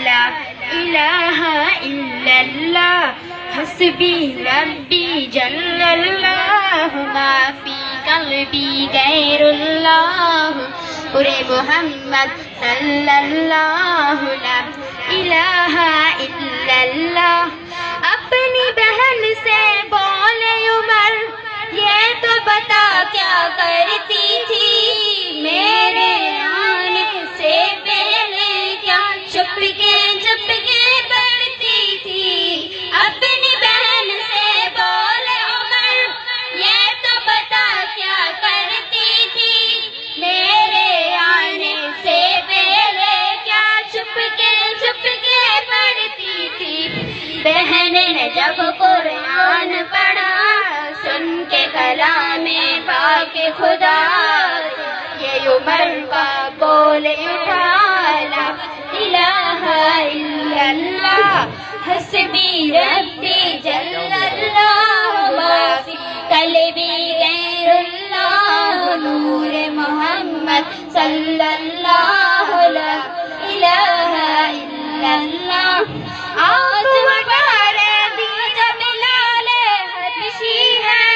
لا الہ الا اللہ حسبی ربی جل اللہ ما فی قلبی غیر اللہ پورے محمد صلی اللہ لا الہ الا اللہ. اپنی بہن سے بولے عمر یہ تو بتا کیا کرتی تھی میرے آنے سے پہلے کیا چھپ کے پڑھتی تھی. اپنی بہن سے بولے عمر یہ تو بتا کیا کرتی تھی میرے آنے سے پہلے کیا چھپ کے پڑھتی تھی. بہن نے جب قرآن پڑھا سن کے کلام پاک خدا یہ عمر کا بول اٹھا لا الہ الا اللہ حسبی ربی جل اللہ ما فی قلبی غیر اللہ نور محمد صلی اللہ لا الہ الا اللہ. آج وبار دی جب بلال حبشی ہے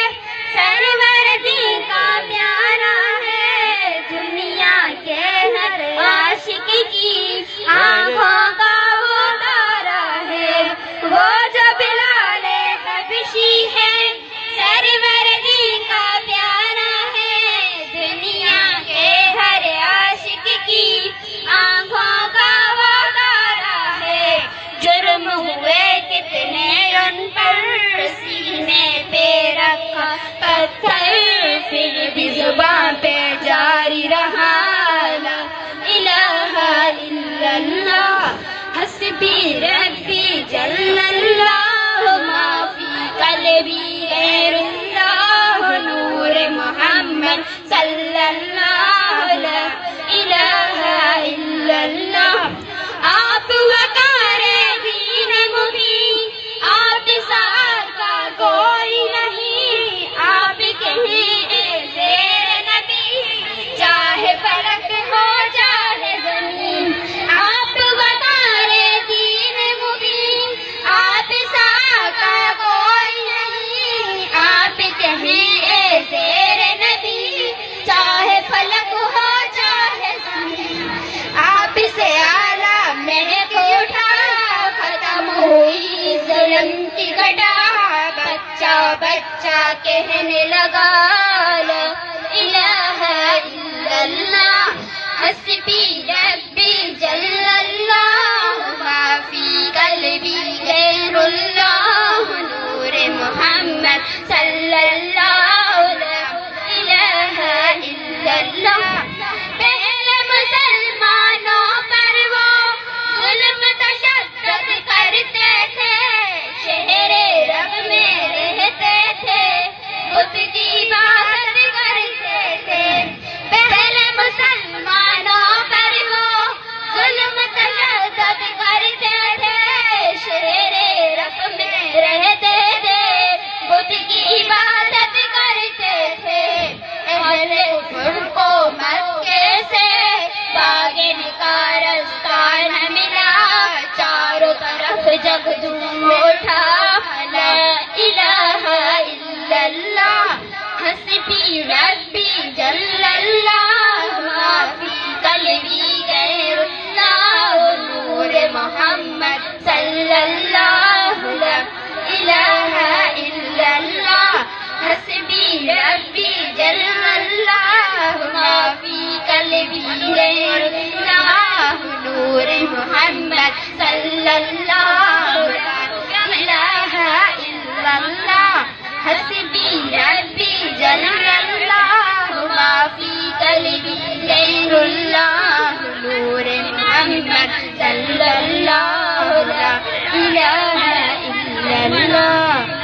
سرور دی کا پیارا ہے دنیا کے ہر عاشق کی آنکھوں کا وہ تارا ہے. وہ جو بلال حبشی ہے سرور دی کا پیارا ہے دنیا کے ہر عاشق کی آنکھوں کا وہ تارا ہے. جرم ہوئے کتنے ان پر سینے پہ رکھا پتھر پھر بھی زبان پہ جاری رہا لا الہ الا اللہ حسبی ربی جل اللہ ما فی قلبی غیر اللہ نور محمد صلی اللہ لا الہ الا اللہ. آپ وقار دین مبین آپ سار کا کوئی نہیں آپ کہیں زیر نبی چاہے فلک ہو چاہے زمین. آپ وقار دین مبین آپ سار کا کوئی نہیں آپ کہیں زیر نبی چاہے فلک ہو چاہے زمین. آپ سے اعلیٰ میں کو اٹھا ختم ہوئی ظلم کی گھٹا بچہ بچہ کہنے لگا لا الہ الا اللہ حسبی ربی جل اللہ ما فی قلبی غیر اللہ نور محمد صلی اللہ لا الہ الا اللہ. پہلے مسلمانوں پر وہ ظلم تشدد کرتے تھے شہر رب میں رہتے تھے بت کی عبادت کرتے تھے. پہلے مسلمانوں پر وہ ظلم تشدد کرتے تھے شہر رب میں رہتے تھے بت کی عبادت کرتے تھے. اہل کفر کو مکے سے بھاگنے کا رستہ نہ ملا چاروں طرف جگ دھوم اٹھا لا الہ الا اللہ حسبی ربی جل اللہ ما فی قلبی غیر اللہ نور محمد صلی اللہ لا الہ الا اللہ حسبی ربی جل اللہ ما فی قلبی غیر اللہ نور محمد صلی اللہ لا الہ الا اللہ حسبی ربی جل اللہ ما فی قلبی غیر اللہ نور محمد صلی اللہ لا الہ الا اللہ.